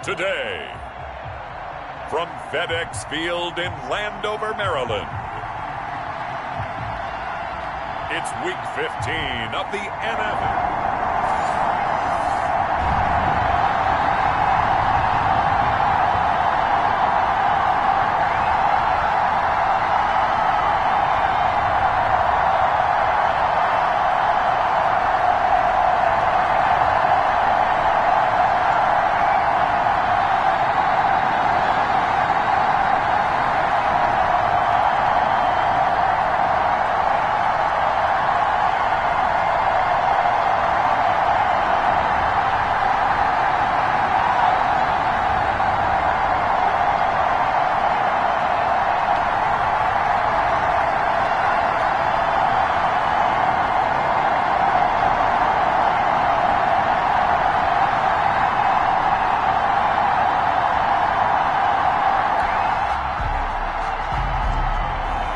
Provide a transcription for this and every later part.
today. From FedEx Field in Landover, Maryland, it's Week 15 of the NFL.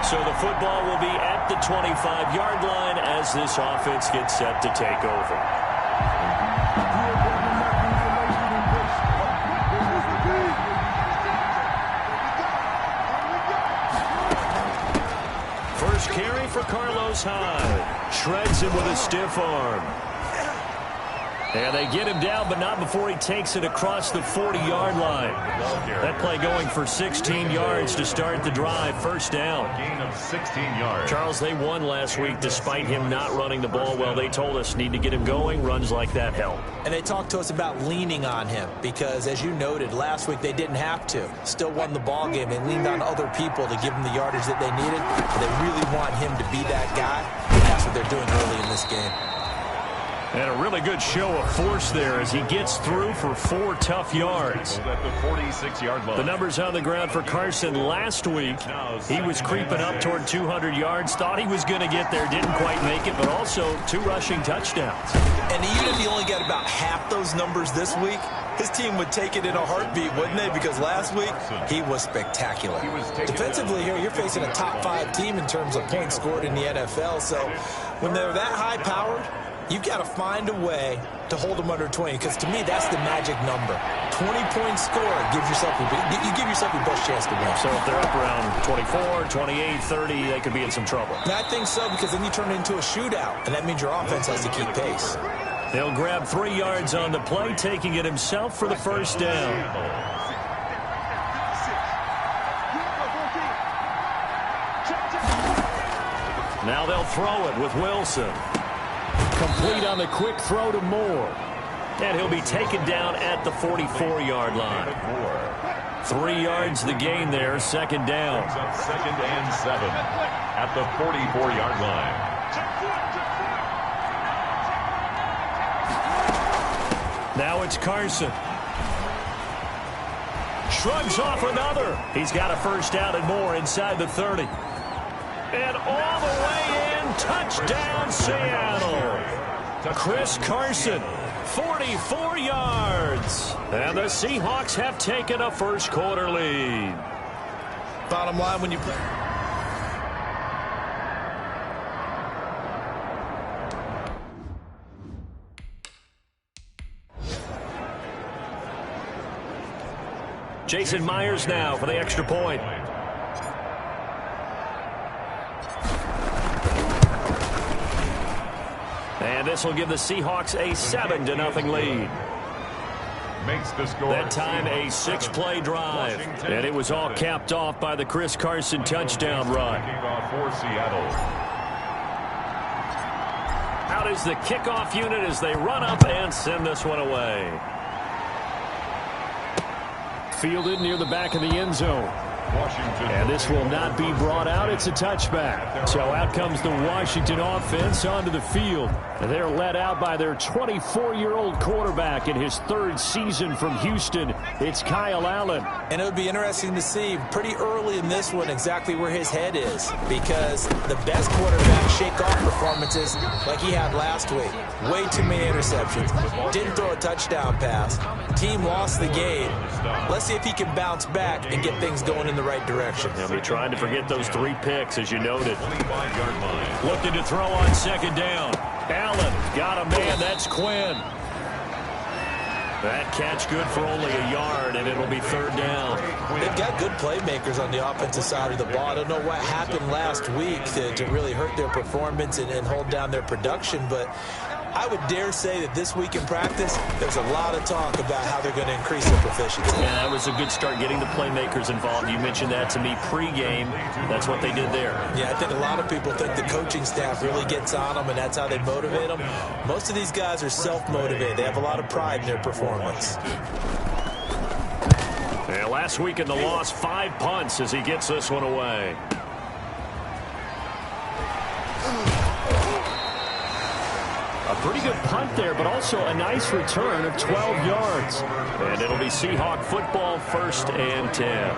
So the football will be at the 25-yard line as this offense gets set to take over. First carry for Carlos Hyde. Shreds him with a stiff arm. And they get him down, but not before he takes it across the 40-yard line. That play going for 16 yards to start the drive. First down. Gain of 16 yards. Charles, they won last week despite him not running the ball well. They told us need to get him going. Runs like that help. And they talked to us about leaning on him because, as you noted, last week they didn't have to. Still won the ball game. They leaned on other people to give them the yardage that they needed. They really want him to be that guy. And that's what they're doing early in this game. And a really good show of force there as he gets through for 4 tough yards. At the 46-yard line. The numbers on the ground for Carson last week. He was creeping up toward 200 yards. Thought he was going to get there. Didn't quite make it, but also 2 rushing touchdowns. And even if he only got about half those numbers this week, his team would take it in a heartbeat, wouldn't they? Because last week, he was spectacular. Defensively here, you're facing a top-5 team in terms of points scored in the NFL. So when they're that high-powered, you've got to find a way to hold them under 20, because to me, that's the magic number. 20-point score gives yourself you give yourself your best chance to win. So if they're up around 24, 28, 30, they could be in some trouble. And I think so, because then you turn it into a shootout, and that means your offense has to keep pace. They'll grab 3 yards on the play, taking it himself for the first down. Now they'll throw it with Wilson. Complete on the quick throw to Moore. And he'll be taken down at the 44-yard line. 3 yards the gain there, second down. Second and 7 at the 44-yard line. Now it's Carson. Shrugs off another. He's got a first down and more inside the 30. And all the way in, touchdown Seattle. Chris Carson, 44 yards. And the Seahawks have taken a first quarter lead. Bottom line, when you Jason Myers now for the extra point. And this will give the Seahawks a 7-0 lead. Makes the score. That time a 6-play drive. And it was all capped off by the Chris Carson touchdown run. For Seattle. Out is the kickoff unit as they run up and send this one away. Fielded near the back of the end zone. And this will not be brought out. It's a touchback. So out comes the Washington offense onto the field. And they're led out by their 24-year-old quarterback in his 3rd season from Houston. It's Kyle Allen. And it would be interesting to see pretty early in this one exactly where his head is, because the best quarterback shake-off performances like he had last week. Way too many interceptions. Didn't throw a touchdown pass. Team lost the game. Let's see if he can bounce back and get things going in the right direction. They'll be trying to forget those 3 picks, as you noted. Looking to throw on second down. Allen got a man. That's Quinn. That catch good for only a yard, and it'll be third down. They've got good playmakers on the offensive side of the ball. I don't know what happened last week to really hurt their performance and hold down their production, but I would dare say that this week in practice, there's a lot of talk about how they're going to increase their proficiency. Yeah, that was a good start getting the playmakers involved. You mentioned that to me pregame. That's what they did there. Yeah, I think a lot of people think the coaching staff really gets on them, and that's how they motivate them. Most of these guys are self-motivated. They have a lot of pride in their performance. Yeah, last week in the loss, 5 punts as he gets this one away. A pretty good punt there, but also a nice return of 12 yards. And it'll be Seahawk football, 1st and 10.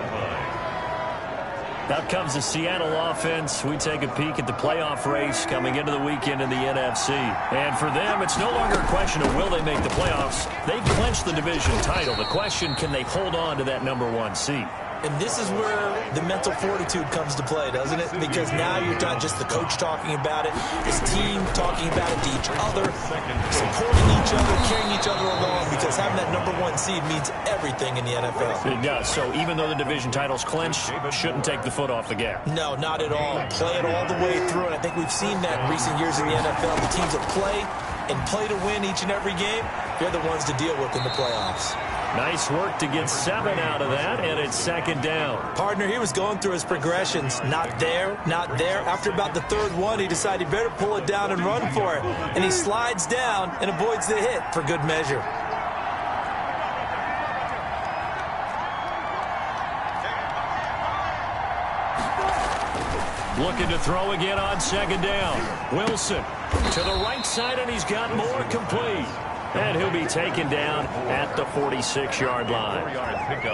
Out comes the Seattle offense. We take a peek at the playoff race coming into the weekend in the NFC. And for them, it's no longer a question of will they make the playoffs. They clinched the division title. The question, can they hold on to that #1 seed? And this is where the mental fortitude comes to play, doesn't it? Because now you're not just the coach talking about it, his team talking about it to each other, supporting each other, carrying each other along, because having that #1 seed means everything in the NFL. It does. So even though the division title's clinched, shouldn't take the foot off the gas. No, not at all. Play it all the way through, and I think we've seen that in recent years in the NFL. The teams that play to win each and every game, they're the ones to deal with in the playoffs. Nice work to get 7 out of that, and it's 2nd down. Partner, he was going through his progressions. Not there, not there. After about the 3rd one, he decided he better pull it down and run for it. And he slides down and avoids the hit for good measure. Looking to throw again on 2nd down. Wilson to the right side, and he's got more complete. And he'll be taken down at the 46-yard line.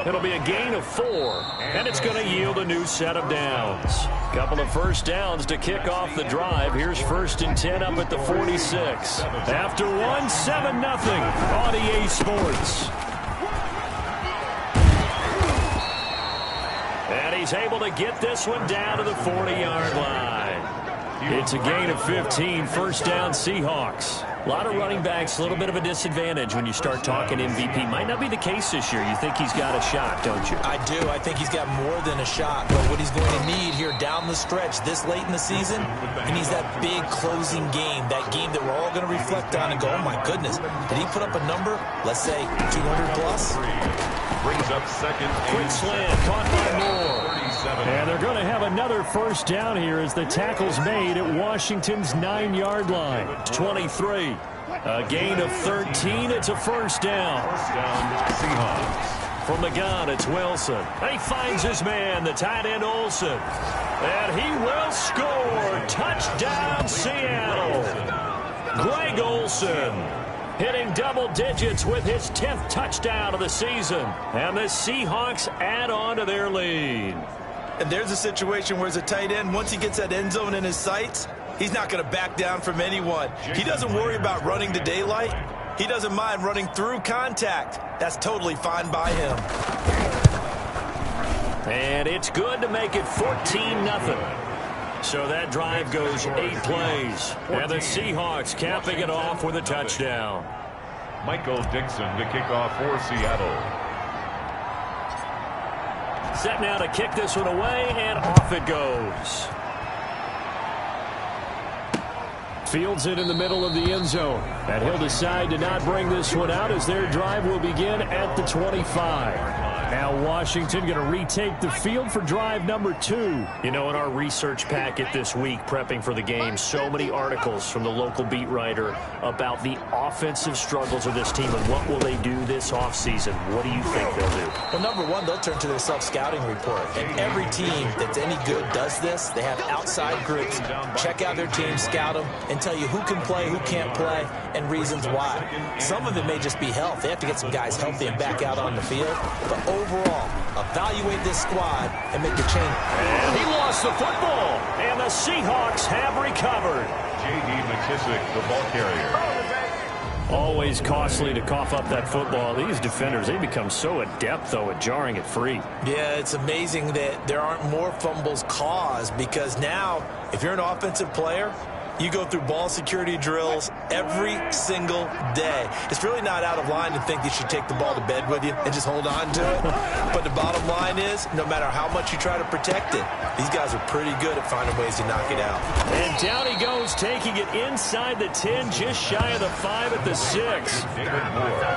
It'll be a gain of 4, and it's going to yield a new set of downs. Couple of first downs to kick off the drive. Here's 1st and 10 up at the 46. After 1, 7-0 on EA Sports. And he's able to get this one down to the 40-yard line. It's a gain of 15, 1st down Seahawks. A lot of running backs, a little bit of a disadvantage when you start talking MVP. Might not be the case this year. You think he's got a shot, don't you? I do. I think he's got more than a shot. But what he's going to need here down the stretch this late in the season, he needs that big closing game, that game that we're all going to reflect on and go, oh, my goodness, did he put up a number, let's say, 200 plus? Brings up 2nd. Quick slant, caught by Moore. And they're going to have another 1st down here as the tackle's made at Washington's 9-yard line. 23. A gain of 13. It's a 1st down. Seahawks. From the gun, it's Wilson. And he finds his man, the tight end Olsen. And he will score. Touchdown, Seattle. Greg Olsen hitting double digits with his 10th touchdown of the season. And the Seahawks add on to their lead. And there's a situation where as a tight end, once he gets that end zone in his sights, he's not going to back down from anyone. He doesn't worry about running to daylight. He doesn't mind running through contact. That's totally fine by him. And it's good to make it 14-0. So that drive goes 8 plays. And the Seahawks capping it off with a touchdown. Michael Dixon to kick off for Seattle. Set now to kick this one away, and off it goes. Fields it in the middle of the end zone. And he'll decide to not bring this one out as their drive will begin at the 25. Now Washington going to retake the field for drive number 2. You know, in our research packet this week, prepping for the game, so many articles from the local beat writer about the offensive struggles of this team and what will they do this offseason. What do you think they'll do? Well, number one, they'll turn to their self-scouting report. And every team that's any good does this. They have outside groups. Check out their team, scout them, and tell you who can play, who can't play, and reasons why. Some of it may just be health. They have to get some guys healthy and back out on the field. But overall, evaluate this squad and make the change. And he lost the football, and the Seahawks have recovered. J.D. McKissick, the ball carrier. Always costly to cough up that football. These defenders, they become so adept, though, at jarring it free. Yeah, it's amazing that there aren't more fumbles caused because now, if you're an offensive player, You go through ball security drills every single day. It's really not out of line to think you should take the ball to bed with you and just hold on to it. But the bottom line is, no matter how much you try to protect it, these guys are pretty good at finding ways to knock it out. And down he goes, taking it inside the 10, just shy of the 5 at the 6.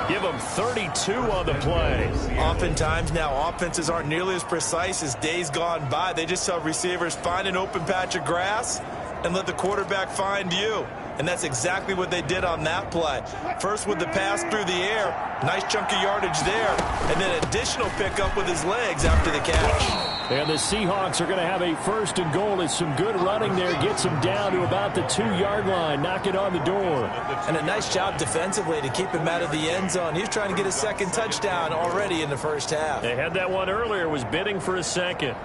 Give him 32 on the play. Oftentimes now, offenses aren't nearly as precise as days gone by. They just tell receivers, find an open patch of grass and let the quarterback find you. And that's exactly what they did on that play. First with the pass through the air, nice chunk of yardage there, and then additional pickup with his legs after the catch. And the Seahawks are going to have a 1st and goal as some good running there gets him down to about the 2-yard line, knock it on the door. And a nice job defensively to keep him out of the end zone. He's trying to get a 2nd touchdown already in the first half. They had that one earlier, was bidding for a 2nd.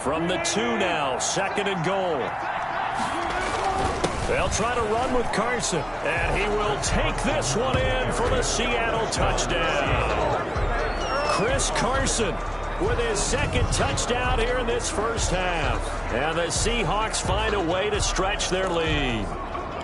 From the 2 now, 2nd and goal. They'll try to run with Carson, and he will take this one in for the Seattle touchdown. Chris Carson with his 2nd touchdown here in this first half. And the Seahawks find a way to stretch their lead.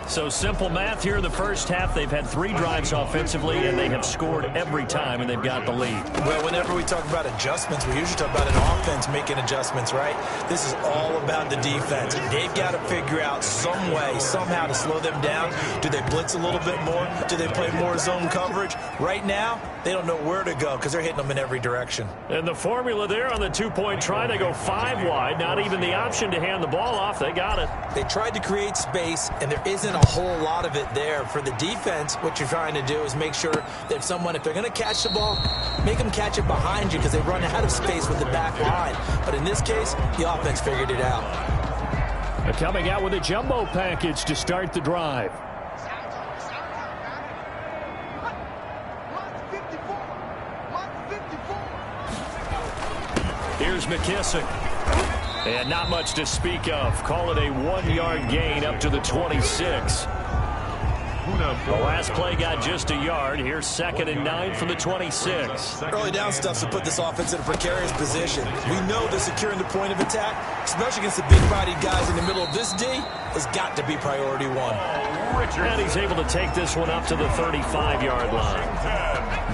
So simple math here in the first half. They've had 3 drives offensively, and they have scored every time, and they've got the lead. Well, whenever we talk about adjustments, we usually talk about an offense making adjustments, right? This is all about the defense. They've got to figure out some way, somehow to slow them down. Do they blitz a little bit more? Do they play more zone coverage? Right now, they don't know where to go because they're hitting them in every direction. And the formula there on the 2-point try, they go 5 wide. Not even the option to hand the ball off. They got it. They tried to create space, and there isn't a whole lot of it there. For the defense, what you're trying to do is make sure that if they're going to catch the ball, make them catch it behind you because they run out of space with the back line. But in this case, the offense figured it out. They're coming out with a jumbo package to start the drive. Here's McKissick. And not much to speak of. Call it a 1-yard gain up to the 26. The last play got just a yard. Here's 2nd and 9 from the 26. Early down stuff to put this offense in a precarious position. We know that securing the point of attack, especially against the big-bodied guys in the middle of this D, has got to be priority 1. And he's able to take this one up to the 35-yard line.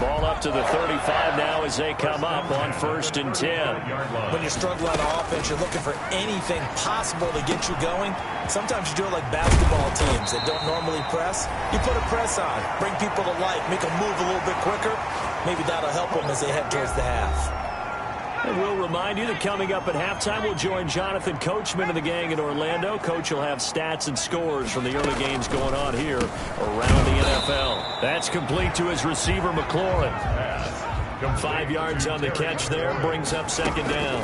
Ball up to the 35 now as they come up on 1st and 10. When you're struggling on offense, you're looking for anything possible to get you going. Sometimes you do it like basketball teams that don't normally press. You put a press on, bring people to life, make them move a little bit quicker. Maybe that'll help them as they head towards the half. And we'll remind you that coming up at halftime, we'll join Jonathan Coachman and the gang in Orlando. Coach will have stats and scores from the early games going on here around the NFL. That's complete to his receiver, McLaurin. 5 yards on the catch there, brings up 2nd down.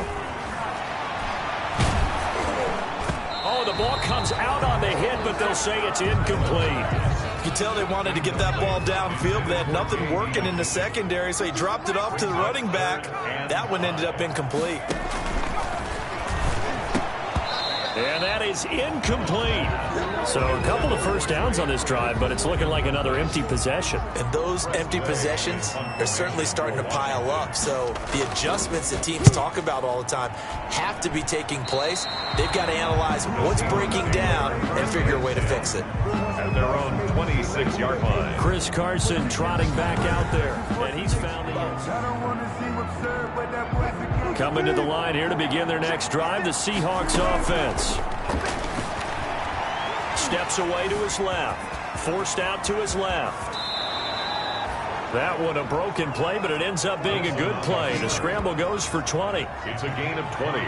Oh, the ball comes out on the hit, but they'll say it's incomplete. You can tell they wanted to get that ball downfield, but they had nothing working in the secondary, so he dropped it off to the running back. That one ended up incomplete. And that is incomplete. So a couple of first downs on this drive, but it's looking like another empty possession. And those empty possessions are certainly starting to pile up. So the adjustments that teams talk about all the time have to be taking place. They've got to analyze what's breaking down and figure a way to fix it. At their own 26-yard line. Chris Carson trotting back out there, and he's found the end zone. Coming to the line here to begin their next drive, the Seahawks offense. Steps away to his left. Forced out to his left. That one a broken play, but it ends up being a good play. The scramble goes for 20. It's a gain of 20.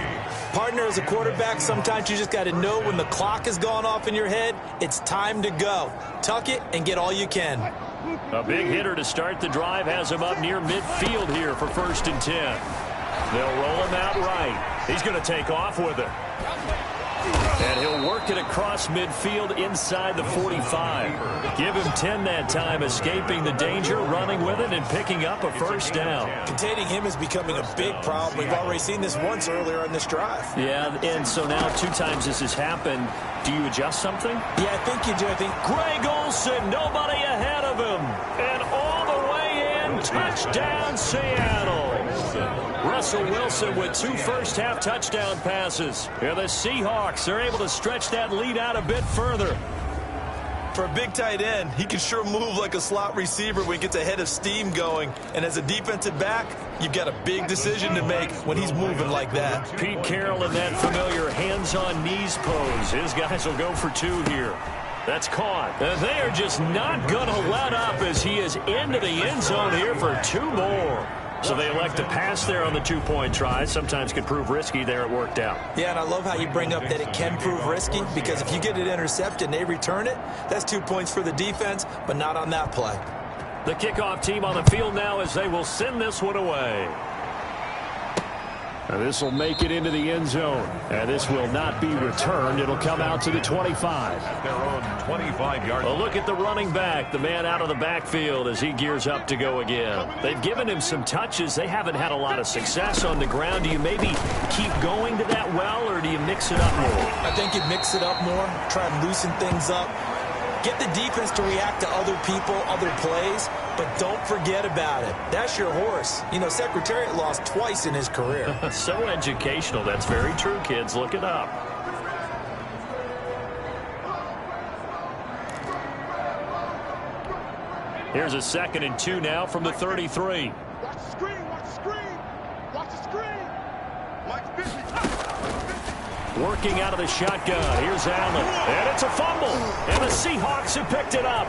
Partner, as a quarterback, sometimes you just got to know when the clock has gone off in your head, it's time to go. Tuck it and get all you can. A big hitter to start the drive has him up near midfield here for 1st and 10. They'll roll him out right. He's going to take off with it. And he'll work it across midfield inside the 45. Give him 10 that time, escaping the danger, running with it, and picking up a 1st down. Containing him is becoming a big problem. We've already seen this once earlier in this drive. Yeah, and so now 2 times this has happened. Do you adjust something? Yeah, I think you do. I think Greg Olsen, nobody ahead of him. And all the way in, touchdown Seattle. Russell Wilson with 2 first-half touchdown passes. And the Seahawks are able to stretch that lead out a bit further. For a big tight end, he can sure move like a slot receiver when he gets a head of steam going. And as a defensive back, you've got a big decision to make when he's moving like that. Pete Carroll in that familiar hands-on-knees pose. His guys will go for 2 here. That's caught. And they are just not going to let up as he is into the end zone here for 2 more. So they elect to pass there on the 2-point try. Sometimes could prove risky. There it worked out. Yeah, and I love how you bring up that it can prove risky, because if you get it intercepted and they return it, that's 2 points for the defense, but not on that play. The kickoff team on the field now as they will send this one away. And this will make it into the end zone. And this will not be returned. It'll come out to the 25. Their own 25-yard. A look at the running back, the man out of the backfield as he gears up to go again. They've given him some touches. They haven't had a lot of success on the ground. Do you maybe keep going to that well, or do you mix it up more? I think you mix it up more, try and loosen things up. Get the defense to react to other people, other plays, but don't forget about it. That's your horse. You know, Secretariat lost twice in his career. So educational. That's very true, kids. Look it up. Here's a 2nd and 2 now from the 33. Watch the screen, watch the screen, watch the screen. Mike 50. Working out of the shotgun. Here's Allen. And it's a fumble. And the Seahawks have picked it up.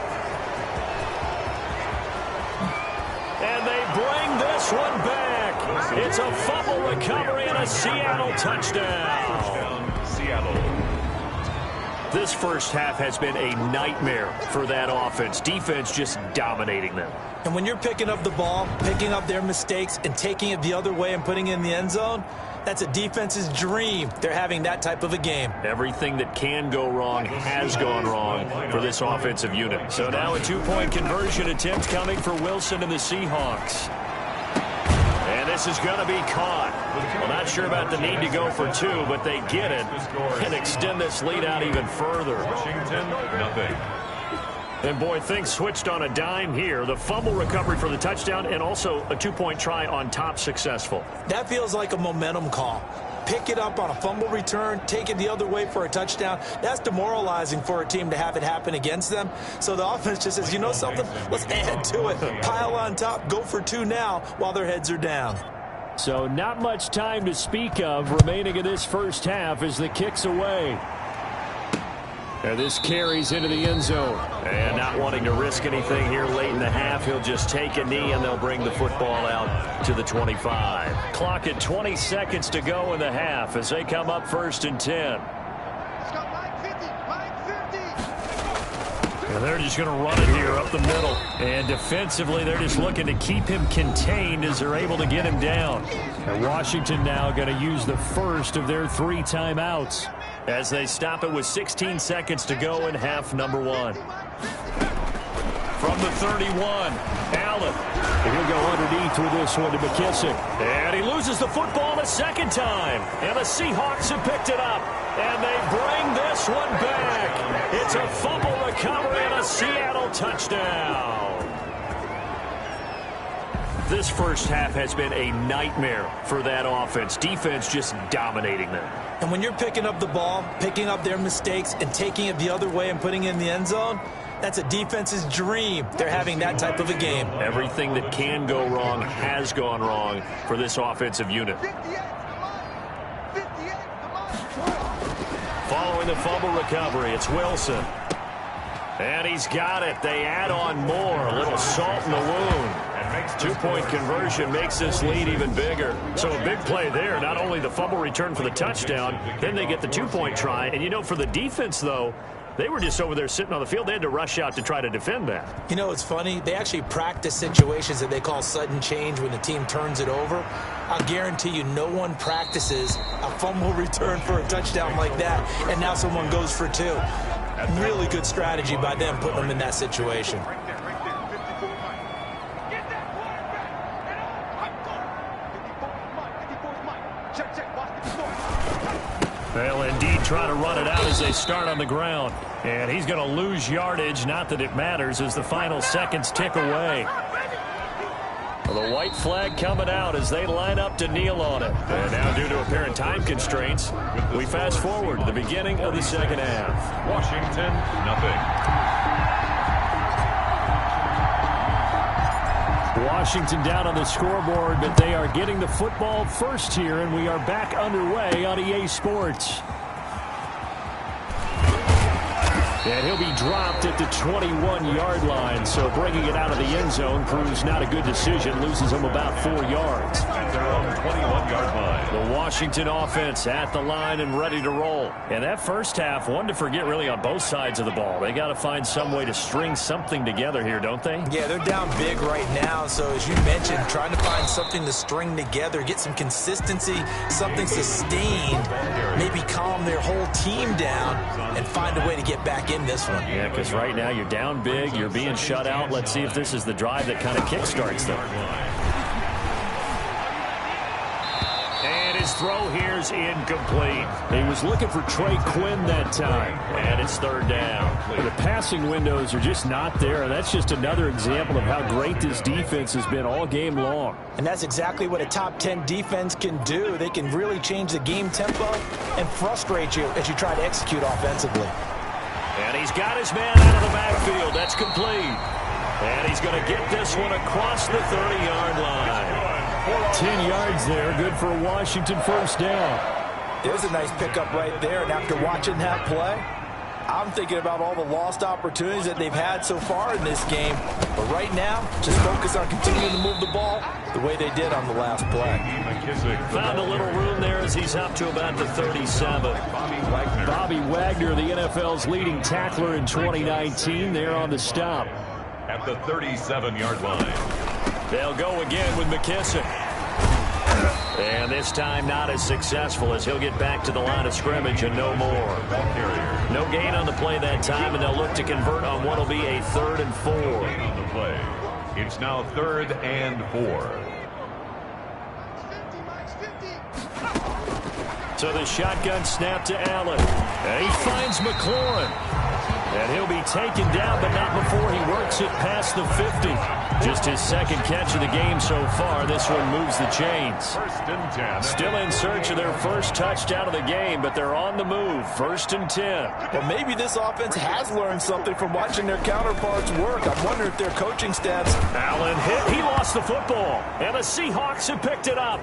And they bring this one back. It's a fumble recovery and a Seattle touchdown. Seattle. This first half has been a nightmare for that offense. Defense just dominating them. And when you're picking up the ball, picking up their mistakes, and taking it the other way and putting it in the end zone, that's a defense's dream. They're having that type of a game. Everything that can go wrong has gone wrong for this offensive unit. So now a 2-point conversion attempt coming for Wilson and the Seahawks. And this is going to be caught. Well, not sure about the need to go for 2, but they get it and extend this lead out even further. Washington, nothing. And, boy, things switched on a dime here. The fumble recovery for the touchdown and also a 2-point try on top successful. That feels like a momentum call. Pick it up on a fumble return, take it the other way for a touchdown. That's demoralizing for a team to have it happen against them. So the offense just says, you know something? Let's add to it. Pile on top, go for 2 now while their heads are down. So not much time to speak of remaining in this first half as the kick's away. And this carries into the end zone. And not wanting to risk anything here late in the half, he'll just take a knee and they'll bring the football out to the 25. Clock at 20 seconds to go in the half as they come up 1st and 10. Let's go, Mike 50, Mike 50. And they're just going to run it here up the middle. And defensively, they're just looking to keep him contained as they're able to get him down. And Washington now going to use the first of their 3 timeouts as they stop it with 16 seconds to go in half number 1. From the 31, Allen. He'll go underneath with this one to McKissick. And he loses the football a second time. And the Seahawks have picked it up. And they bring this one back. It's a fumble recovery and a Seattle touchdown. This first half has been a nightmare for that offense. Defense just dominating them. And when you're picking up the ball, picking up their mistakes, and taking it the other way and putting it in the end zone, that's a defense's dream. They're having that type of a game. Everything that can go wrong has gone wrong for this offensive unit. 58, come on. 58, come on. Following the fumble recovery, it's Wilson. And he's got it. They add on more. A little salt in the wound. 2-point conversion makes this lead even bigger. So a big play there. Not only the fumble return for the touchdown, then they get the 2-point try. And, you know, for the defense, though, they were just over there sitting on the field. They had to rush out to try to defend that. You know, it's funny. They actually practice situations that they call sudden change when the team turns it over. I'll guarantee you no one practices a fumble return for a touchdown like that, and now someone goes for 2. Really good strategy by them putting them in that situation. They'll indeed try to run it out as they start on the ground. And he's going to lose yardage. Not that it matters as the final seconds tick away. The white flag coming out as they line up to kneel on it. And now, due to apparent time constraints, we fast forward to the beginning of the second half. Washington, nothing. Washington down on the scoreboard, but they are getting the football first here, and we are back underway on EA Sports. And he'll be dropped at the 21-yard line, so bringing it out of the end zone proves not a good decision, loses him about 4 yards. They're on the 21-yard line. The Washington offense at the line and ready to roll. And that first half, one to forget really on both sides of the ball. They got to find some way to string something together here, don't they? Yeah, they're down big right now, so as you mentioned, trying to find something to string together, get some consistency, something sustained, maybe calm their whole team down and find a way to get back in this one. Yeah, because right now you're down big, you're being shut out. Let's see if this is the drive that kind of kickstarts them. And his throw here's incomplete. He was looking for Trey Quinn that time, and it's third down. The passing windows are just not there, and that's just another example of how great this defense has been all game long. And that's exactly what a top 10 defense can do. They can really change the game tempo and frustrate you as you try to execute offensively. And he's got his man out of the backfield. That's complete. And he's going to get this one across the 30-yard line. 10 yards there, good for a Washington first down. There's a nice pickup right there, and after watching that play, I'm thinking about all the lost opportunities that they've had so far in this game. But right now, just focus on continuing to move the ball the way they did on the last play. Found a little room there as he's up to about the 37. Bobby Wagner, the NFL's leading tackler in 2019, there on the stop. At the 37-yard line. They'll go again with McKissick. And this time not as successful as he'll get back to the line of scrimmage and no more. No gain on the play that time, and they'll look to convert on what will be a 3rd and 4. On the play. It's now 3rd and 4. So the shotgun snap to Allen. And he finds McLaurin. And he'll be taken down, but not before he works it past the 50. Just his second catch of the game so far. This one moves the chains. 1st and 10. Still in search of their first touchdown of the game, but they're on the move. 1st and 10. Well, maybe this offense has learned something from watching their counterparts work. I'm wondering if their coaching staffs... Allen hit. He lost the football. And the Seahawks have picked it up.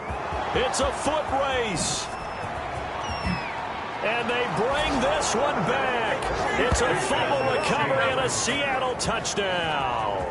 It's a foot race. And they bring this one back. It's a fumble recovery and a Seattle touchdown.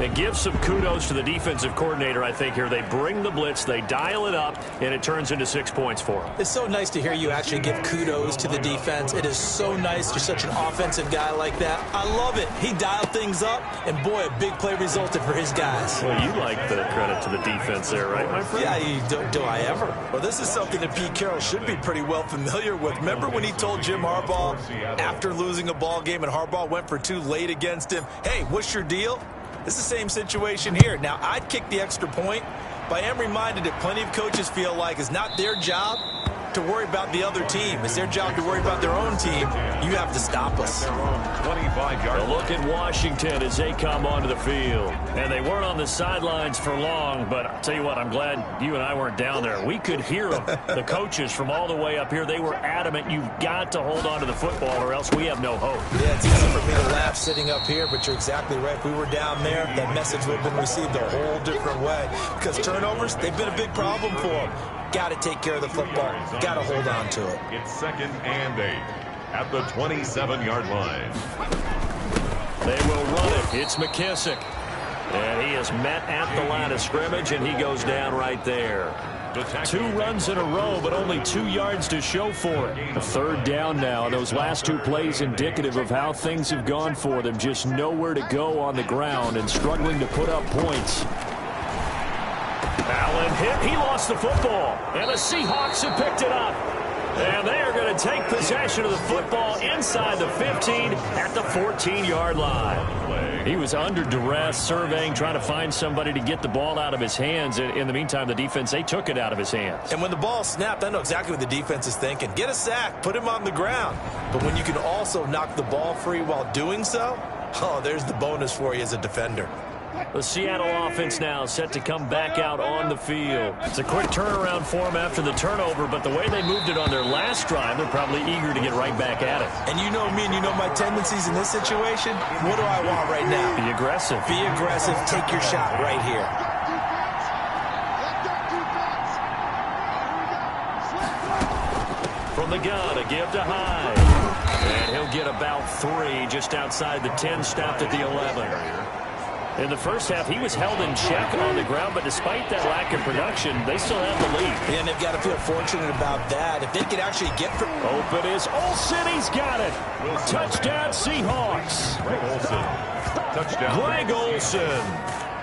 It gives some kudos to the defensive coordinator, I think, here. They bring the blitz, they dial it up, and it turns into 6 points for them. It's so nice to hear you actually give kudos to the defense. It is so nice. You're such an offensive guy like that. I love it. He dialed things up, and boy, a big play resulted for his guys. Well, you like the credit to the defense there, right, my friend? Yeah, do I ever? Well, this is something that Pete Carroll should be pretty well familiar with. Remember when he told Jim Harbaugh, after losing a ball game and Harbaugh went for 2 late against him, hey, what's your deal? It's the same situation here. Now, I'd kick the extra point, but I am reminded that plenty of coaches feel like it's not their job to worry about the other team. It's their job to worry about their own team. You have to stop us. 25-yard. A look at Washington as they come onto the field. And they weren't on the sidelines for long, but I'll tell you what, I'm glad you and I weren't down there. We could hear them. The coaches from all the way up here, they were adamant, you've got to hold on to the football or else we have no hope. Yeah, it's easy for me to laugh sitting up here, but you're exactly right. If we were down there, that message would have been received a whole different way. Because turnovers, they've been a big problem for them. Got to take care of the football. Got to hold on to it. It's 2nd and 8 at the 27-yard line. They will run it. It's McKissick. And he is met at the line of scrimmage, and he goes down right there. 2 runs in a row, but only 2 yards to show for it. A 3rd down now. Those last 2 plays indicative of how things have gone for them. Just nowhere to go on the ground and struggling to put up points. Allen hit. He lost the football. And the Seahawks have picked it up. And they are going to take possession of the football inside the 15 at the 14-yard line. He was under duress, surveying, trying to find somebody to get the ball out of his hands. In the meantime, the defense, they took it out of his hands. And when the ball snapped, I know exactly what the defense is thinking. Get a sack, put him on the ground. But when you can also knock the ball free while doing so, oh, there's the bonus for you as a defender. The Seattle offense now set to come back out on the field. It's a quick turnaround for them after the turnover, but the way they moved it on their last drive, they're probably eager to get right back at it. And you know me and you know my tendencies in this situation. What do I want right now? Be aggressive. Be aggressive. Take your shot right here. From the gun, a give to Hyde. And he'll get about 3 just outside the 10, stopped at the 11. In the first half, he was held in check on the ground, but despite that lack of production, they still have the lead. And they've got to feel fortunate about that. If they could actually get... Open is Olsen. He's got it. Touchdown, Seahawks. Greg Olsen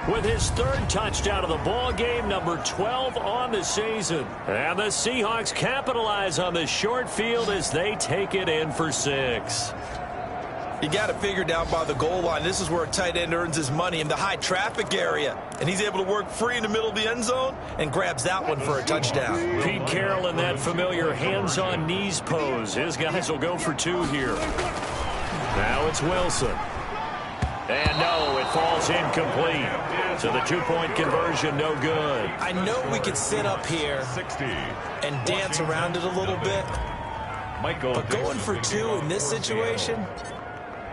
with his 3rd touchdown of the ball game, number 12 on the season. And the Seahawks capitalize on the short field as they take it in for 6. You got to figure down by the goal line. This is where a tight end earns his money, in the high traffic area. And he's able to work free in the middle of the end zone and grabs that one for a touchdown. Pete Carroll in that familiar hands-on knees pose. His guys will go for 2 here. Now it's Wilson. And no, it falls incomplete. So the 2-point conversion, no good. I know we could sit up here and dance around it a little bit. But going for 2 in this situation...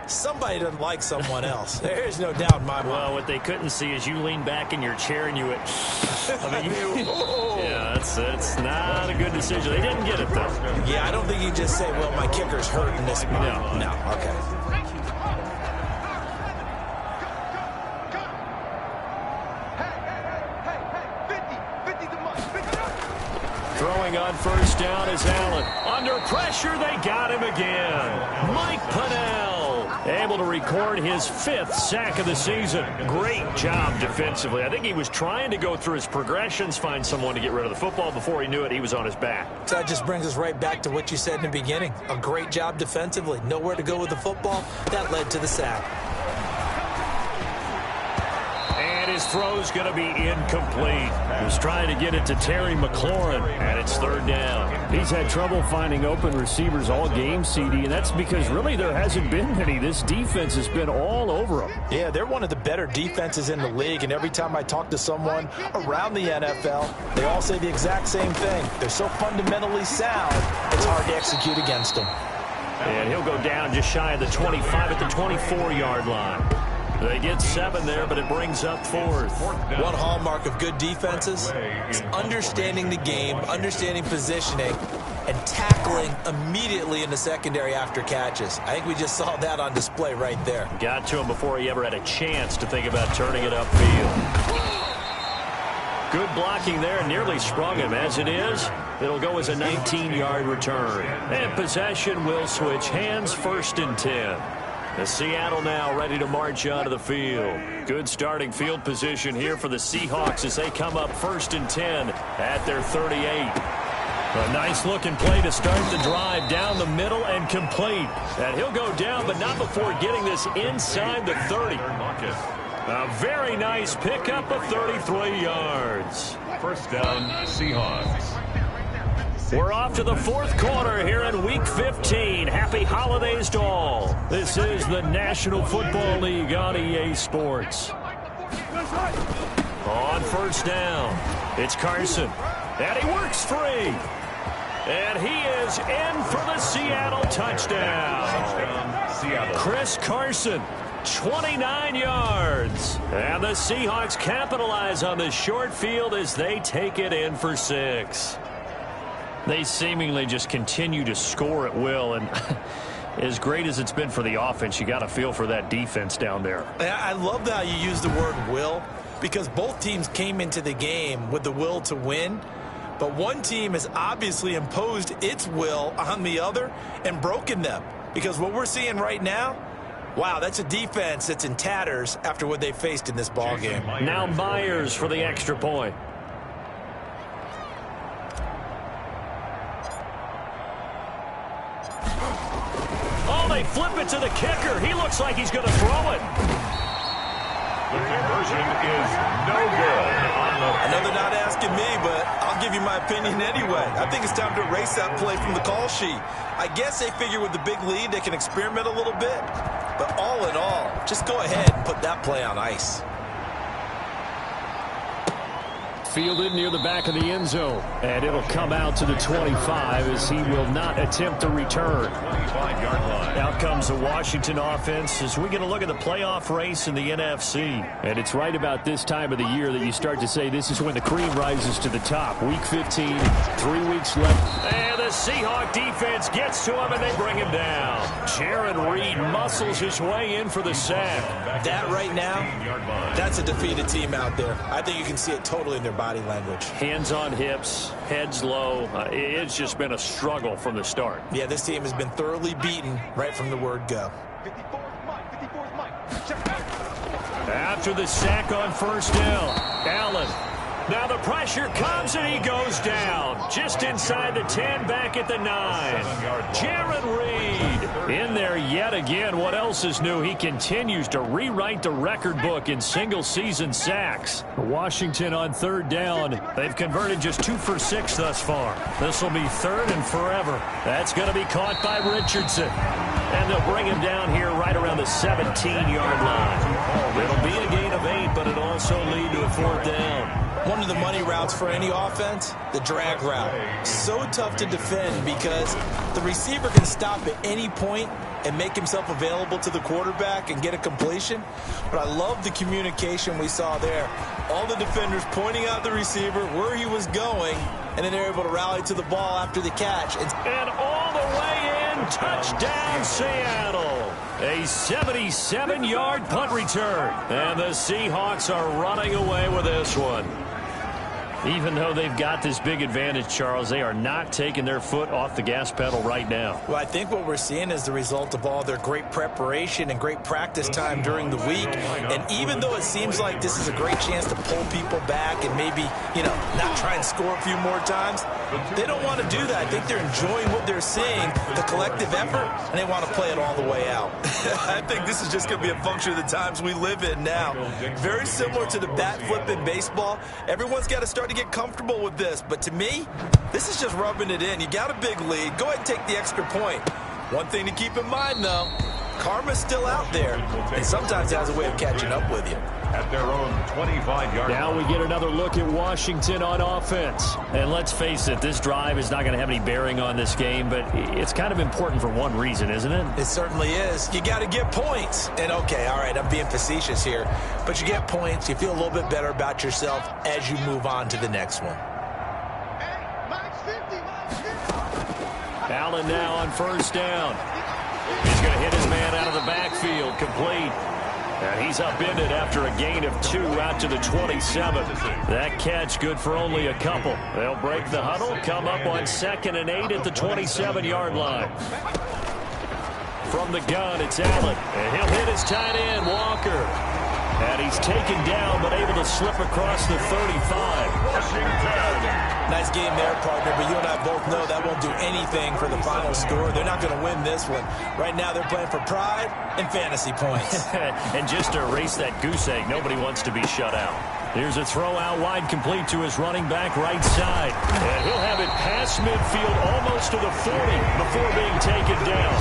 Somebody doesn't like someone else. There's no doubt in my mind. Well, what they couldn't see is you lean back in your chair and you went, yeah, that's not a good decision. They didn't get it, though. Yeah, I don't think you just say, well, my kicker's hurt in this spot. No, okay. Throwing on first down is Allen. Under pressure, they got him again. Mike Pennell able to record his 5th sack of the season. Great job defensively. I think he was trying to go through his progressions, find someone to get rid of the football. Before he knew it, he was on his back. So that just brings us right back to what you said in the beginning. A great job defensively. Nowhere to go with the football. That led to the sack. His throw's going to be incomplete. He's trying to get it to Terry McLaurin, and it's 3rd down. He's had trouble finding open receivers all game, CD, and that's because really there hasn't been any. This defense has been all over them. Yeah, they're one of the better defenses in the league, and every time I talk to someone around the NFL, they all say the exact same thing. They're so fundamentally sound, it's hard to execute against them. And he'll go down just shy of the 25 at the 24-yard line. They get 7 there, but it brings up 4th. One hallmark of good defenses is understanding the game, understanding positioning, and tackling immediately in the secondary after catches. I think we just saw that on display right there. Got to him before he ever had a chance to think about turning it upfield. Good blocking there, nearly sprung him. As it is, it'll go as a 19-yard return. And possession will switch hands, 1st and 10. The Seattle now ready to march onto the field. Good starting field position here for the Seahawks as they come up 1st and 10 at their 38. A nice looking play to start the drive down the middle and complete. And he'll go down, but not before getting this inside the 30. A very nice pickup of 33 yards. 1st down, Seahawks. We're off to the 4th quarter here in Week 15. Happy holidays to all. This is the National Football League on EA Sports. On 1st down, it's Carson. And he works free. And he is in for the Seattle touchdown. Chris Carson, 29 yards. And the Seahawks capitalize on the short field as they take it in for 6. They seemingly just continue to score at will, and as great as it's been for the offense, you got to feel for that defense down there. I love how you use the word will, because both teams came into the game with the will to win, but one team has obviously imposed its will on the other and broken them, because what we're seeing right now, wow, that's a defense that's in tatters after what they faced in this ball game. Now Myers for the extra point. They flip it to the kicker. He looks like he's going to throw it. The conversion is no good. I know they're not asking me, but I'll give you my opinion anyway. I think it's time to erase that play from the call sheet. I guess they figure with the big lead they can experiment a little bit. But all in all, just go ahead and put that play on ice. fielded near the back of the end zone. And it'll come out to the 25 as he will not attempt to return. 25-yard line. Out comes the Washington offense as we get a look at the playoff race in the NFC. And it's right about this time of the year that you start to say this is when the cream rises to the top. Week 15, 3 weeks left. And the Seahawk defense gets to him, and they bring him down. Jaron Reed muscles his way in for the sack. That right now, that's a defeated team out there. I think you can see it totally in their body language. Hands on hips, heads low. It's just been a struggle from the start. Yeah, this team has been thoroughly beaten right from the word go. After the sack on first down, Allen. Now the pressure comes and he goes down. Just inside the 10, back at the 9. Jaron Reed in there yet again. What else is new? He continues to rewrite the record book in single-season sacks. Washington on third down. They've converted just 2 for 6 thus far. This will be third and forever. That's going to be caught by Richardson. And they'll bring him down here right around the 17-yard line. It'll be a gain of 8, but it'll also lead to a fourth down. One of the money routes for any offense, the drag route. So tough to defend because the receiver can stop at any point and make himself available to the quarterback and get a completion. But I love the communication we saw there. All the defenders pointing out the receiver, where he was going, and then they're able to rally to the ball after the catch. And all the way in, touchdown Seattle. A 77-yard punt return. And the Seahawks are running away with this one. Even though they've got this big advantage, Charles, they are not taking their foot off the gas pedal right now. Well, I think what we're seeing is the result of all their great preparation and great practice time during the week. And even though it seems like this is a great chance to pull people back and maybe, not try and score a few more times, they don't want to do that. I think they're enjoying what they're seeing, the collective effort, and they want to play it all the way out. I think this is just going to be a function of the times we live in now. Very similar to the bat flip in baseball. Everyone's got to start to get comfortable with this, but to me, this is just rubbing it in. You got a big lead. Go ahead and take the extra point. One thing to keep in mind, though, karma's still out there, and sometimes it has a way of catching up with you. At their own 25-yard line. Now we get another look at Washington on offense. And let's face it, this drive is not going to have any bearing on this game, but it's kind of important for one reason, isn't it? It certainly is. You got to get points. And okay, all right, I'm being facetious here, but you get points, you feel a little bit better about yourself as you move on to the next one. Allen now on first down. He's going to hit his man out of the backfield, complete. And he's upended after a gain of 2 out to the 27. That catch good for only a couple. They'll break the huddle, come up on 2nd and 8 at the 27-yard line. From the gun, it's Allen. And he'll hit his tight end, Walker. And he's taken down, but able to slip across the 35. Washington. Nice game there, partner, but you and I both know that won't do anything for the final score. They're not going to win this one. Right now they're playing for pride and fantasy points. And just to erase that goose egg, nobody wants to be shut out. Here's a throw out wide, complete to his running back right side. And he'll have it past midfield almost to the 40 before being taken down.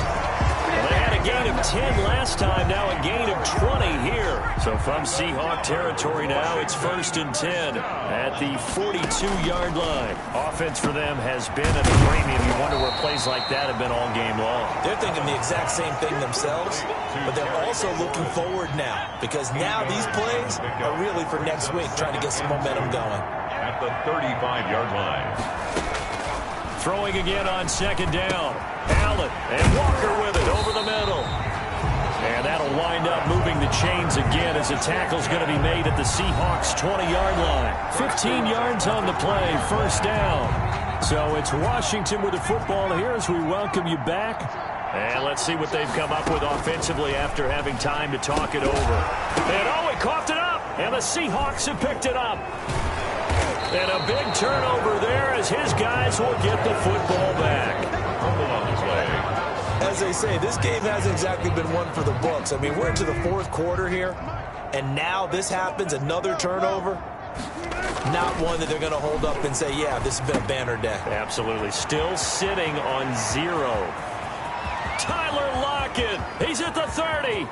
They had a gain of 10 last time, now a gain of 20 here. So from Seahawk territory now, it's 1st and 10 at the 42-yard line. Offense for them has been at a premium. You wonder where plays like that have been all game long. They're thinking the exact same thing themselves, but they're also looking forward now because now these plays are really for next week, trying to get some momentum going. At the 35-yard line. Throwing again on 2nd down. Allen and Walker with it over the middle. And that'll wind up moving the chains again as a tackle's going to be made at the Seahawks' 20-yard line. 15 yards on the play, 1st down. So it's Washington with the football here as we welcome you back. And let's see what they've come up with offensively after having time to talk it over. And he coughed it up. And the Seahawks have picked it up. And a big turnover there as his guys will get the football back. On the play. As they say, this game hasn't exactly been one for the books. I mean, we're into the 4th quarter here, and now this happens, another turnover. Not one that they're going to hold up and say, yeah, this has been a banner day. Absolutely. Still sitting on 0. Tyler Lockett. He's at the 30.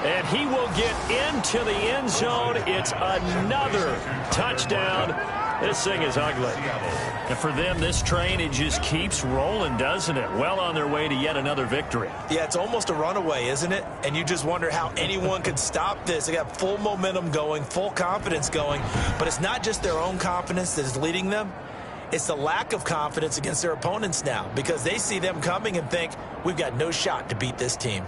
And he will get into the end zone. It's another touchdown. This thing is ugly. And for them, this train, it just keeps rolling, doesn't it? Well on their way to yet another victory. Yeah, it's almost a runaway, isn't it? And you just wonder how anyone could stop this. They got full momentum going, full confidence going. But it's not just their own confidence that is leading them. It's the lack of confidence against their opponents now, because they see them coming and think, we've got no shot to beat this team.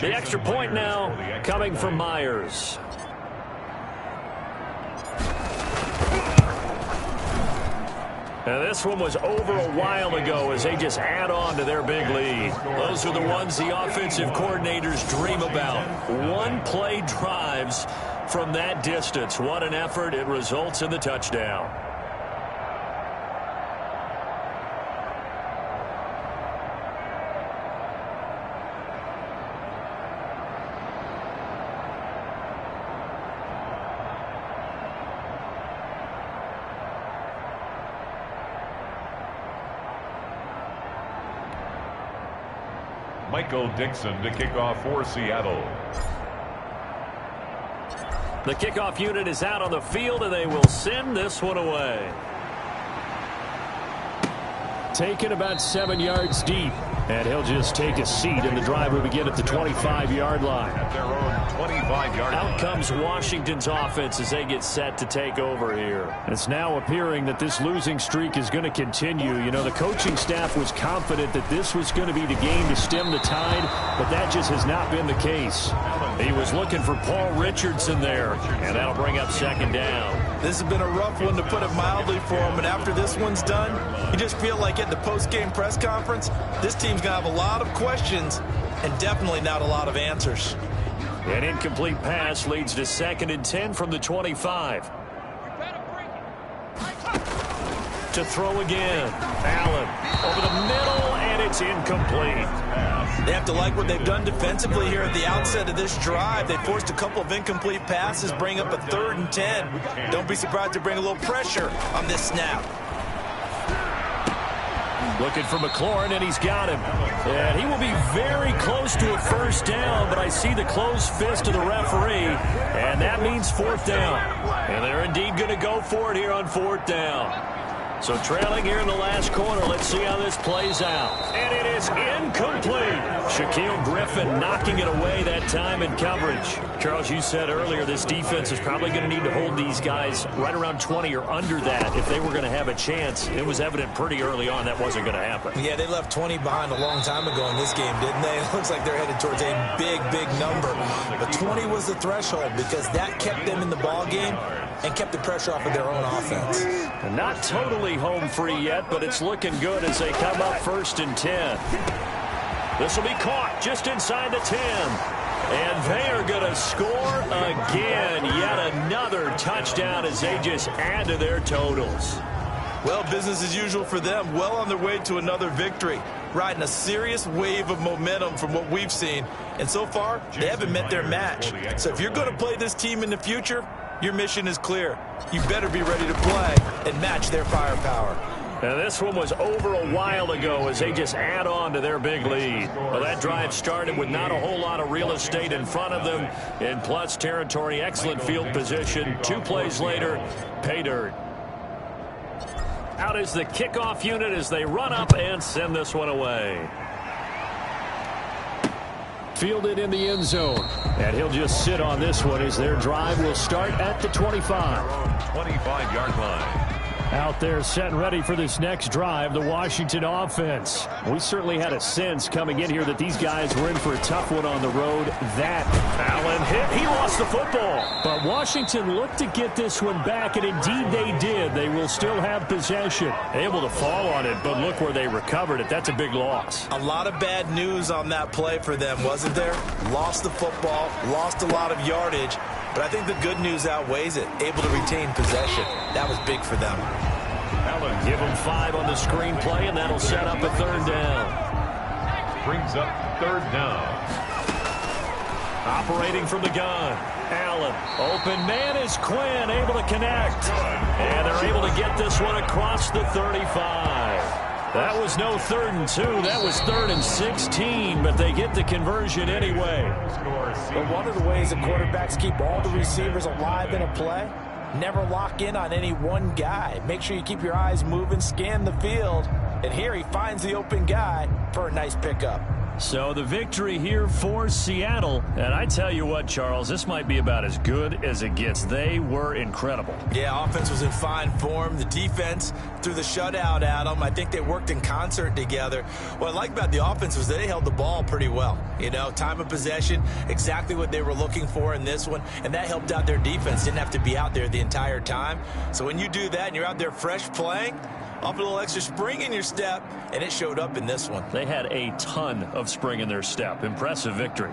The extra point now coming from Myers. Now this one was over a while ago as they just add on to their big lead. Those are the ones the offensive coordinators dream about. One-play drives from that distance. What an effort. It results in the touchdown. Michael Dixon to kick off for Seattle. The kickoff unit is out on the field, and they will send this one away. Taken about 7 yards deep. And he'll just take a seat, and the drive will begin at the 25-yard line. At their own 25-yard line. Out comes Washington's offense as they get set to take over here. It's now appearing that this losing streak is going to continue. You know, the coaching staff was confident that this was going to be the game to stem the tide, but that just has not been the case. He was looking for Paul Richardson there, and that'll bring up second down. This has been a rough one, to put it mildly, for him. And after this one's done, you just feel like at the post-game press conference, this team's going to have a lot of questions and definitely not a lot of answers. An incomplete pass leads to 2nd and 10 from the 25. To throw again. Allen over the middle, and it's incomplete. They have to like what they've done defensively here at the outset of this drive. They forced a couple of incomplete passes, bring up a 3rd and 10. Don't be surprised to bring a little pressure on this snap. Looking for McLaurin, and he's got him. And he will be very close to a first down, but I see the closed fist of the referee, and that means 4th down. And they're indeed going to go for it here on 4th down. So trailing here in the last quarter, let's see how this plays out. And it is incomplete. Shaquille Griffin knocking it away that time in coverage. Charles, you said earlier this defense is probably going to need to hold these guys right around 20 or under that if they were going to have a chance. It was evident pretty early on that wasn't going to happen. Yeah, they left 20 behind a long time ago in this game, didn't they? It looks like they're headed towards a big, big number. But 20 was the threshold because that kept them in the ball game and kept the pressure off of their own offense. And not totally home free yet, but it's looking good as they come up 1st and 10. This will be caught just inside the 10. And they are going to score again. Yet another touchdown as they just add to their totals. Well, business as usual for them. Well on their way to another victory. Riding a serious wave of momentum from what we've seen. And so far, they haven't met their match. So if you're going to play this team in the future, your mission is clear. You better be ready to play and match their firepower. Now this one was over a while ago as they just add on to their big lead. Well, that drive started with not a whole lot of real estate in front of them. In plus territory, excellent field position. 2 plays later, pay dirt. Out is the kickoff unit as they run up and send this one away. Fielded in the end zone. And he'll just sit on this one as their drive will start at the 25. 25-yard line. Out there set and ready for this next drive, the Washington offense. We certainly had a sense coming in here that these guys were in for a tough one on the road. That Allen hit. He lost the football. But Washington looked to get this one back, and indeed they did. They will still have possession. Able to fall on it, but look where they recovered it. That's a big loss. A lot of bad news on that play for them, wasn't there? Lost the football, lost a lot of yardage. But I think the good news outweighs it. Able to retain possession. That was big for them. Allen give them 5 on the screenplay, and that'll set up a 3rd down. brings up 3rd down. Operating from the gun. Allen. Open man is Quinn, able to connect. And they're able to get this one across the 35. That was no 3rd and 2. That was 3rd and 16, but they get the conversion anyway. But one of the ways the quarterbacks keep all the receivers alive in a play, never lock in on any one guy. Make sure you keep your eyes moving, scan the field. And here he finds the open guy for a nice pickup. So the victory here for Seattle. And I tell you what, Charles, this might be about as good as it gets. They were incredible. Yeah, offense was in fine form. The defense threw the shutout at them. I think they worked in concert together. What I like about the offense was they held the ball pretty well. You know, time of possession, exactly what they were looking for in this one. And that helped out their defense. Didn't have to be out there the entire time. So when you do that and you're out there fresh playing, off a little extra spring in your step, and it showed up in this one. They had a ton of spring in their step. Impressive victory.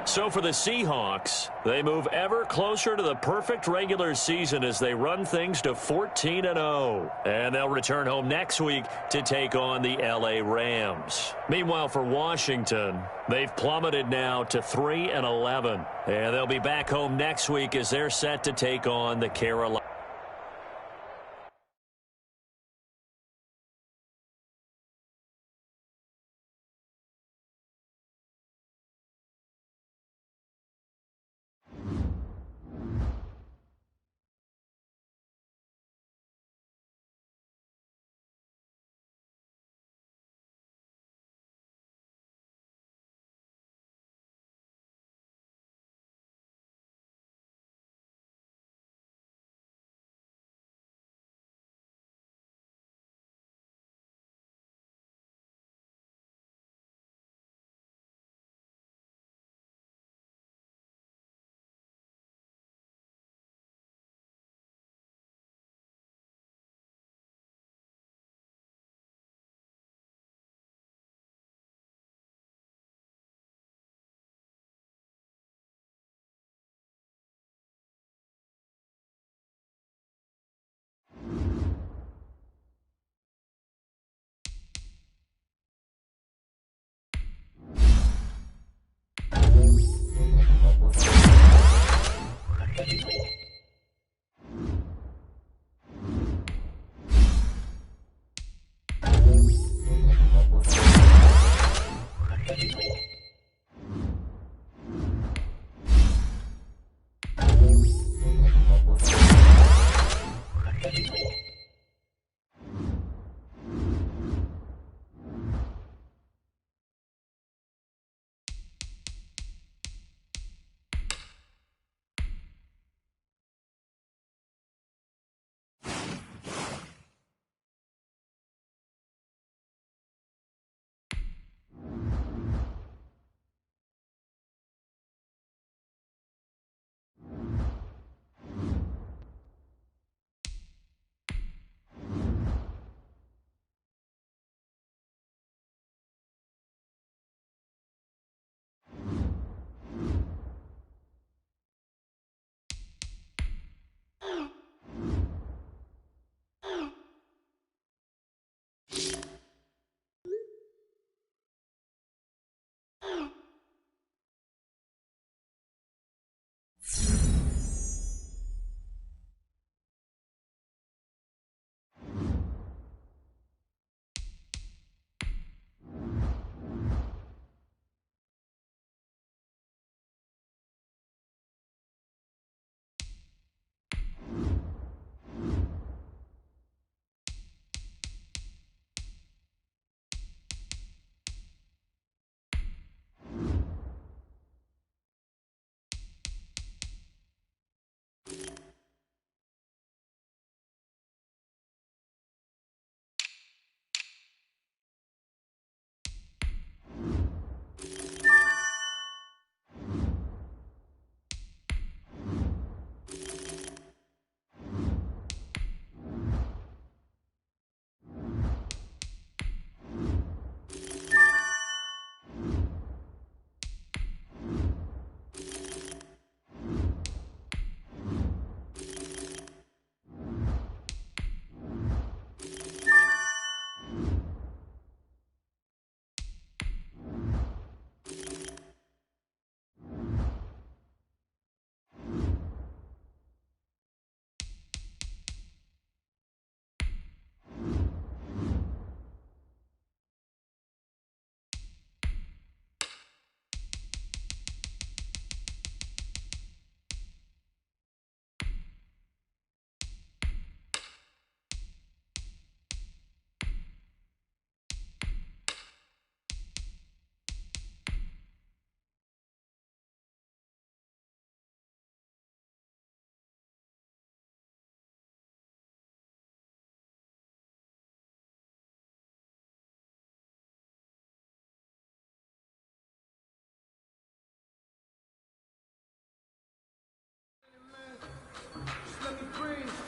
So for the Seahawks, they move ever closer to the perfect regular season as they run things to 14-0. And they'll return home next week to take on the L.A. Rams. Meanwhile, for Washington, they've plummeted now to 3-11. And they'll be back home next week as they're set to take on the Carolina.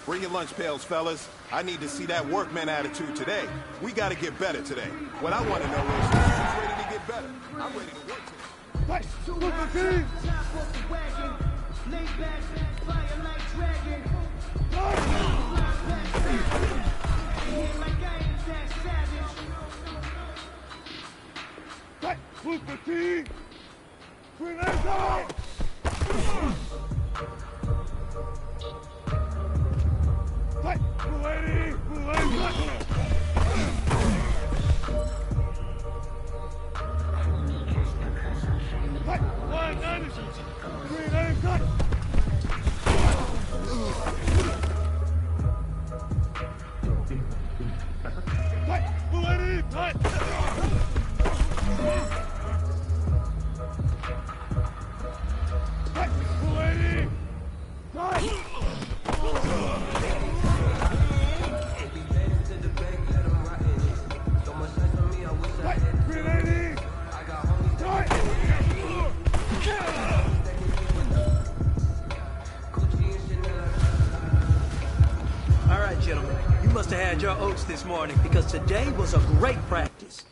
Bring your lunch pails, fellas. I need to see that workman attitude today. We got to get better today. What I want to know is, who's ready to get better? I'm ready to work today. Right, super team! Right, super team! Grenades out! Right, lady! Right, 190! Grenade cut! Right, lady! Cut! Right, lady! Cut! All right, gentlemen, you must have had your oats this morning because today was a great practice.